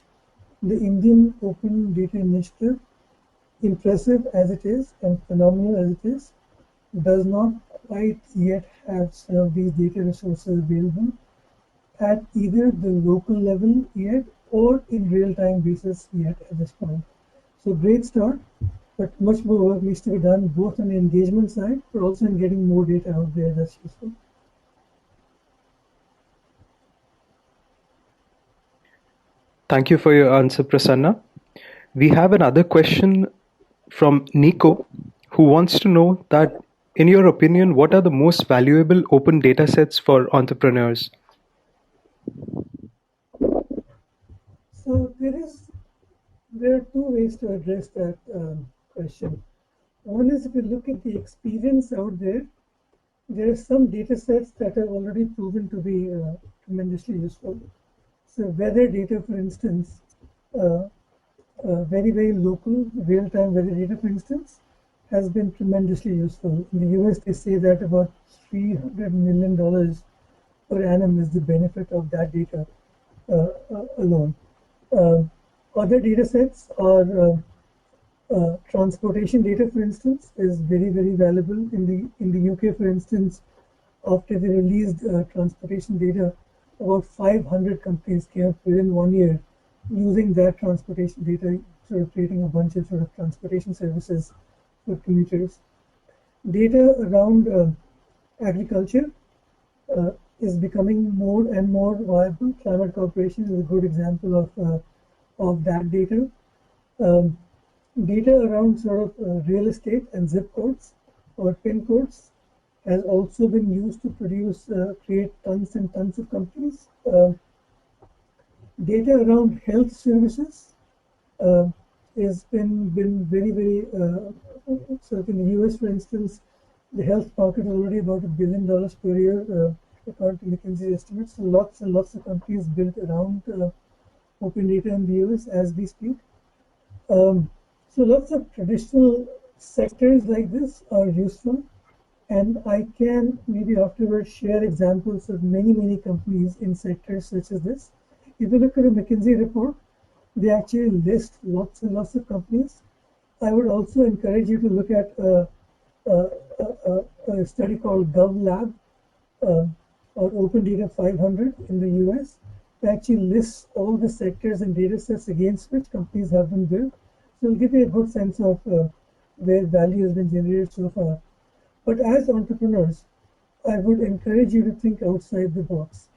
the Indian Open Data Initiative, impressive as it is and phenomenal as it is, does not quite yet have some of these data resources available at either the local level yet or in real-time basis yet at this point. So great start, but much more work needs to be done both on the engagement side, but also in getting more data out there that's useful. Thank you for your answer, Prasanna. We have another question from Nico, who wants to know that, in your opinion, what are the most valuable open data sets for entrepreneurs? So there are two ways to address that question. One is if you look at the experience out there, there are some data sets that have already proven to be tremendously useful. So weather data, for instance, uh, very, very local real-time weather data, for instance, has been tremendously useful. In the US, they say that about $300 million per annum is the benefit of that data alone. Um Other data sets are transportation data, for instance, is very, very valuable. In the UK, for instance, after they released transportation data, about 500 companies came up within 1 year using that transportation data, sort of creating a bunch of sort of transportation services for commuters. Data around agriculture is becoming more and more viable. Climate Corporation is a good example of that data. Um, Data around sort of real estate and zip codes or pin codes has also been used to create tons and tons of companies. Data around health services uh, has been very, very, so in the US, for instance, the health market is already about $1 billion per year, according to McKinsey estimates. So lots and lots of companies built around open data in the US as we speak. So lots of traditional sectors like this are useful, and I can maybe afterwards share examples of many, many companies in sectors such as this. If you look at a McKinsey report, they actually list lots and lots of companies. I would also encourage you to look at a study called GovLab uh, or Open Data 500 in the US. It actually lists all the sectors and data sets against which companies have been built. So it'll give you a good sense of where value has been generated so far. But as entrepreneurs, I would encourage you to think outside the box.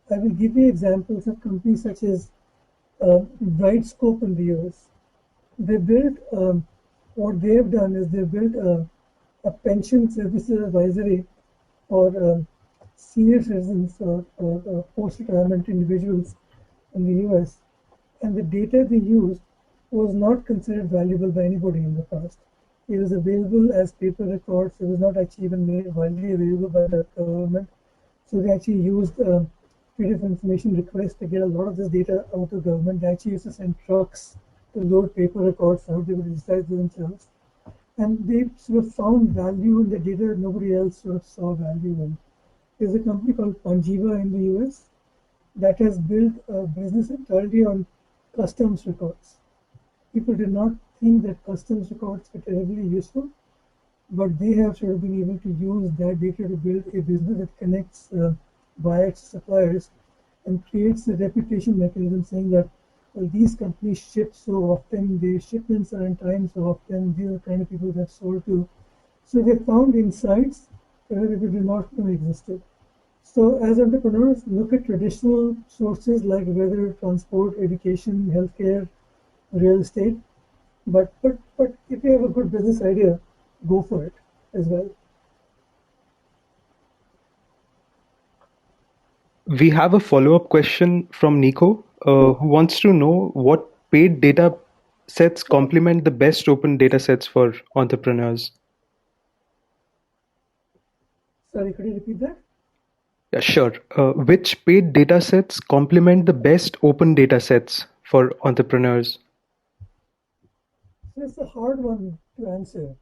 I will give you examples of companies such as Brightscope in the US. They built, what they have done is they built a pension services advisory for senior citizens or post-retirement individuals in the US. And the data they used was not considered valuable by anybody in the past. It was available as paper records. It was not actually even made widely available by the government. So they actually used freedom of information requests to get a lot of this data out of government. They actually used to send trucks to load paper records out. They would digitize themselves. And they sort of found value in the data that nobody else sort of saw value in. There's a company called Panjiva in the US that has built a business entirely on customs records. People did not think that customs records were terribly useful, but they have sort of been able to use that data to build a business that connects buyers to suppliers and creates a reputation mechanism saying that, well, these companies ship so often, their shipments are in time so often, these are the kind of people they've sold to. So they found insights that other people did not know existed. So as entrepreneurs, look at traditional sources like weather, transport, education, healthcare, real estate. But if you have a good business idea, go for it as well. We have a follow-up question from Nico, who wants to know what paid data sets complement the best open data sets for entrepreneurs. Sorry, could you repeat that? Yeah, sure. Which paid data sets complement the best open data sets for entrepreneurs? So it's a hard one to answer.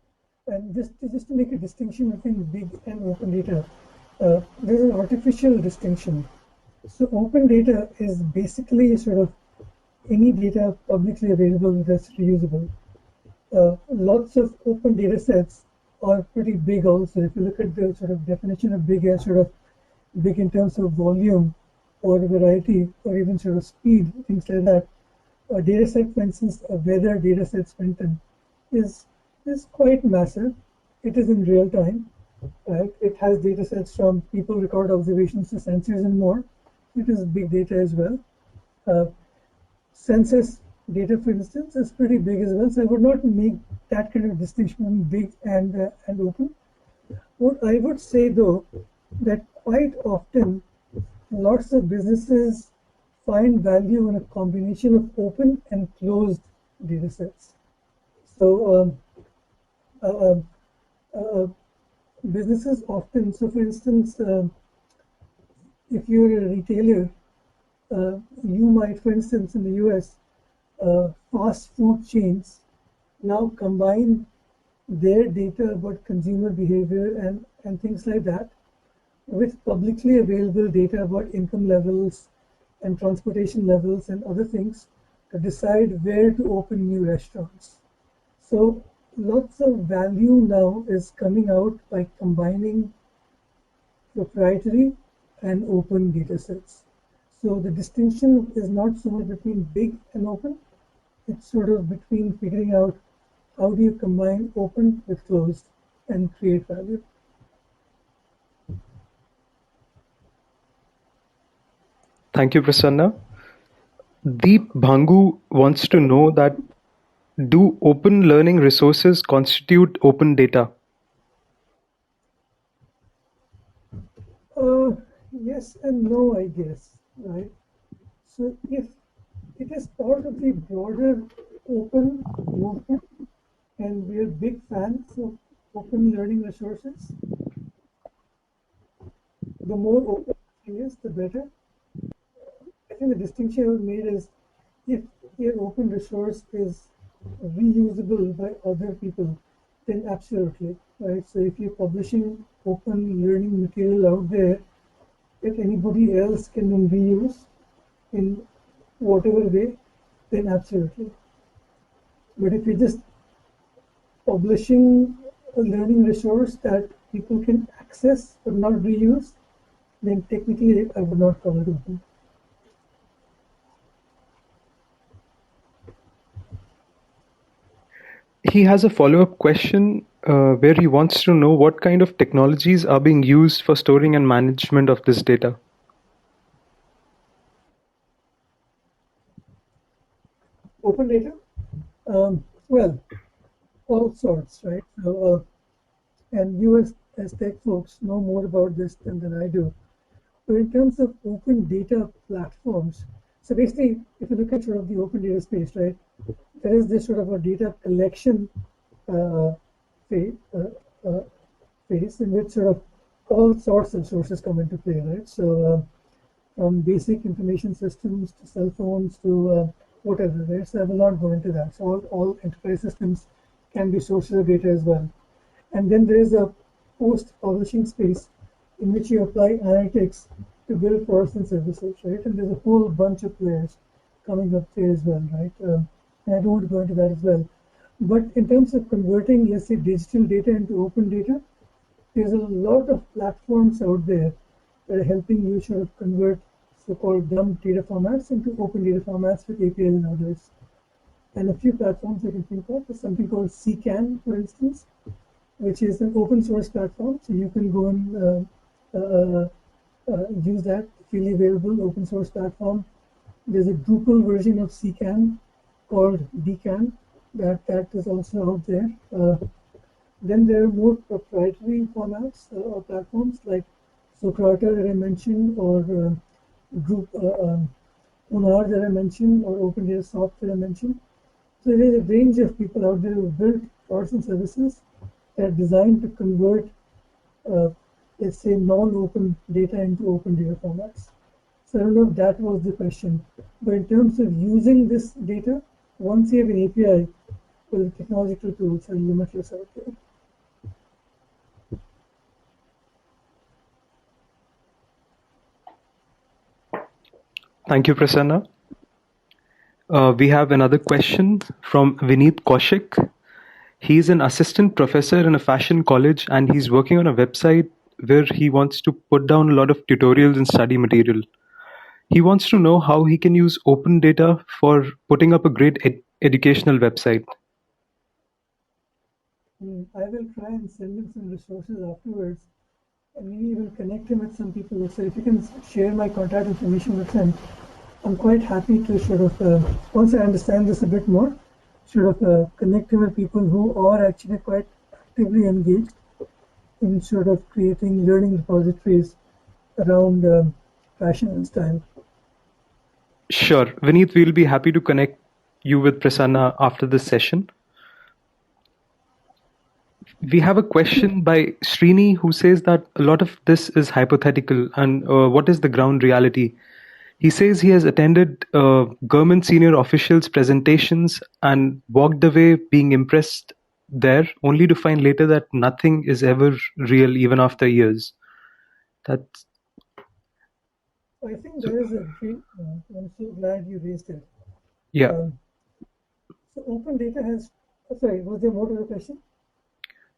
And just to make a distinction between big and open data, there's an artificial distinction. So open data is basically sort of any data publicly available that's reusable. Lots of open data sets are pretty big also. If you look at the sort of definition of big as sort of big in terms of volume or variety or even sort of speed, things like that. A data set, for instance, a weather data set, Swinton, is quite massive. It is in real time, right? It has data sets from people record observations to sensors and more. It is big data as well. Census data, for instance, is pretty big as well. So I would not make that kind of distinction between big and open. What I would say though, that quite often lots of businesses find value in a combination of open and closed data sets. So businesses often, so for instance, if you're a retailer, you might, for instance, in the US, fast food chains now combine their data about consumer behavior and things like that with publicly available data about income levels and transportation levels and other things to decide where to open new restaurants. So lots of value now is coming out by combining proprietary and open data sets. So the distinction is not so much between big and open, it's sort of between figuring out how do you combine open with closed and create value. Thank you, Prasanna. Deep Bhangu wants to know that do open learning resources constitute open data? Yes and no, I guess, right? So if it is part of the broader open movement, and we are big fans of open learning resources, the more open it is, the better. I think the distinction I would made is if your open resource is reusable by other people, then absolutely, right? So if you're publishing open learning material out there that anybody else can then reuse in whatever way, then absolutely. But if you're just publishing a learning resource that people can access but not reuse, then technically I would not call it open. He has a follow-up question where he wants to know what kind of technologies are being used for storing and management of this data. Open data? Well, all sorts, right? So, and you as tech folks know more about this than I do. But in terms of open data platforms, so basically, if you look at sort of the open data space, right, there is this sort of a data collection phase, phase in which sort of all sorts of sources come into play, right? So from basic information systems to cell phones to whatever, right? So I will not go into that. So all enterprise systems can be sources of data as well. And then there is a post-publishing space in which you apply analytics to build products and services, right? And there's a whole bunch of players coming up there as well, right? And I don't want to go into that as well. But in terms of converting, let's say, digital data into open data, there's a lot of platforms out there that are helping you sort of convert so-called dumb data formats into open data formats with APIs and others. And a few platforms I can think of is something called CCAN, for instance, which is an open source platform. So you can go and use that freely available open source platform. There's a Drupal version of CCAN called DCAN that is also out there. Then there are more proprietary formats or platforms like Socrata that I mentioned, or Unar that I mentioned, or Open Data Soft that I mentioned. So there's a range of people out there who build products and services that are designed to convert, let's say, non-open data into open data formats. So I don't know if that was the question, but in terms of using this data, once you have an API, well, the technological tools are limitless out there. Thank you, Prasanna. We have another question from Vineet Kaushik. He's an assistant professor in a fashion college, and he's working on a website where he wants to put down a lot of tutorials and study material. He wants to know how he can use open data for putting up a great educational website. I will try and send him some resources afterwards, and maybe will connect him with some people. So if you can share my contact information with him, I'm quite happy to sort of, once I understand this a bit more, sort of connect him with people who are actually quite actively engaged in sort of creating learning repositories around fashion and style. Sure. Vineet, we'll be happy to connect you with Prasanna after this session. We have a question by Srini who says that a lot of this is hypothetical and what is the ground reality? He says he has attended government senior officials' presentations and walked away being impressed there, only to find later that nothing is ever real even after years. That's I think there is a great, I'm so glad you raised it. yeah. So open data has, sorry, was there more to the question?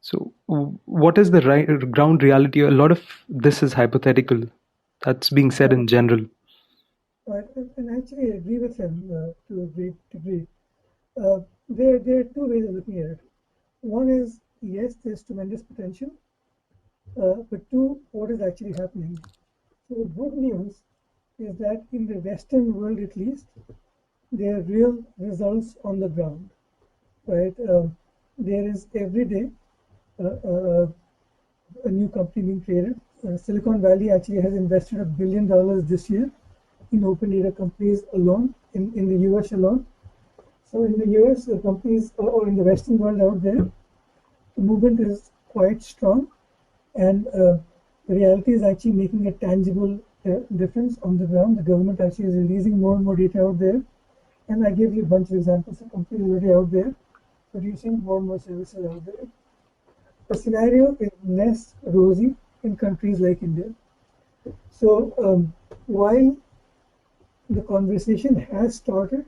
So what is the ground reality? A lot of this is hypothetical. That's being said in general. And actually I agree with him to a great degree. There are two ways of looking at it. One is, yes, there's tremendous potential, but two, what is actually happening? So the good news is that in the Western world at least, there are real results on the ground, right? There is every day a new company being created. Silicon Valley actually has invested $1 billion this year in open data companies alone, in the US alone. So in the US, the companies, or in the Western world out there, the movement is quite strong, and the reality is actually making a tangible difference on the ground. The government actually is releasing more and more data out there, and I gave you a bunch of examples of companies already out there producing more and more services out there. The scenario is less rosy in countries like India. So while the conversation has started,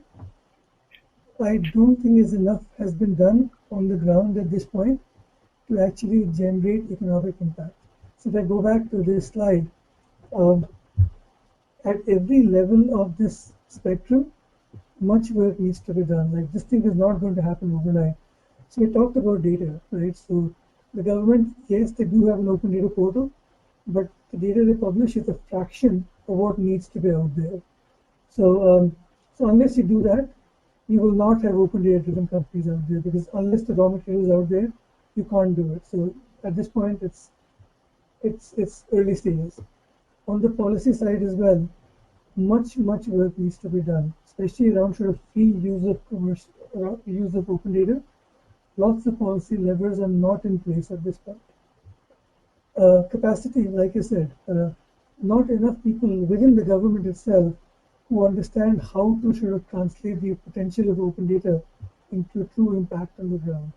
I don't think enough has been done on the ground at this point to actually generate economic impact. So if I go back to this slide, at every level of this spectrum, much work needs to be done. Like, this thing is not going to happen overnight. So we talked about data, right? So the government, yes, they do have an open data portal, but the data they publish is a fraction of what needs to be out there. So, so unless you do that, you will not have open data-driven companies out there, because unless the raw material is out there, you can't do it. So at this point, it's early stages. On the policy side as well, much work needs to be done, especially around sort of free use of open data. Lots of policy levers are not in place at this point. Capacity, like I said, not enough people within the government itself who understand how to sort of translate the potential of open data into true impact on the ground.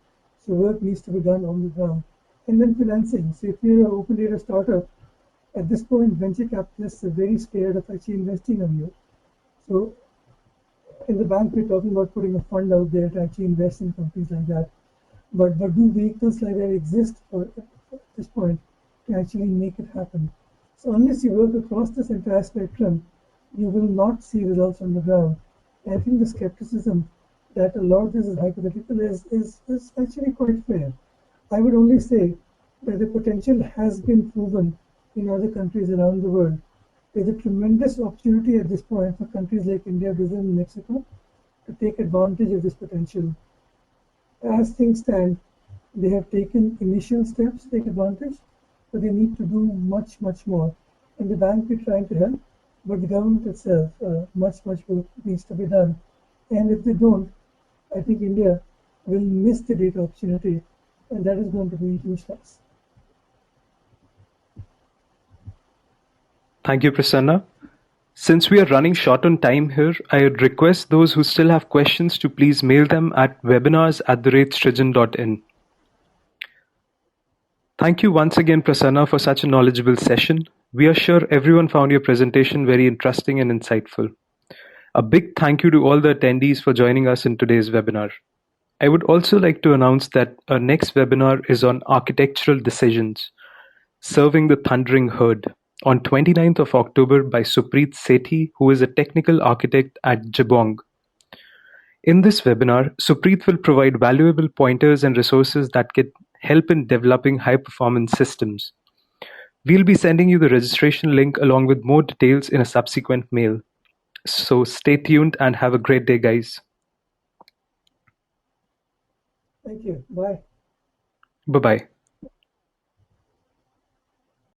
So work needs to be done on the ground. And then financing. So if you're an open data startup, at this point, venture capitalists are very scared of actually investing on you. So in the bank, we're talking about putting a fund out there to actually invest in companies like that. But do vehicles like that exist at this point to actually make it happen? So unless you work across this entire spectrum, you will not see results on the ground. And I think the skepticism that a lot of this is hypothetical is actually quite fair. I would only say that the potential has been proven in other countries around the world. There's a tremendous opportunity at this point for countries like India, Brazil, and Mexico to take advantage of this potential. As things stand, they have taken initial steps to take advantage, but they need to do much, much more. In the bank, we're trying to help, but the government itself, much, much work needs to be done. And if they don't, I think India will miss the data opportunity, and that is going to be a huge loss. Thank you, Prasanna. Since we are running short on time here, I would request those who still have questions to please mail them at webinars@srijan.in. Thank you once again, Prasanna, for such a knowledgeable session. We are sure everyone found your presentation very interesting and insightful. A big thank you to all the attendees for joining us in today's webinar. I would also like to announce that our next webinar is on architectural decisions, serving the thundering herd, on 29th of October by Supreet Sethi, who is a technical architect at Jabong. In this webinar, Supreet will provide valuable pointers and resources that can help in developing high-performance systems. We'll be sending you the registration link along with more details in a subsequent mail. So stay tuned and have a great day, guys. Thank you. Bye. Bye-bye.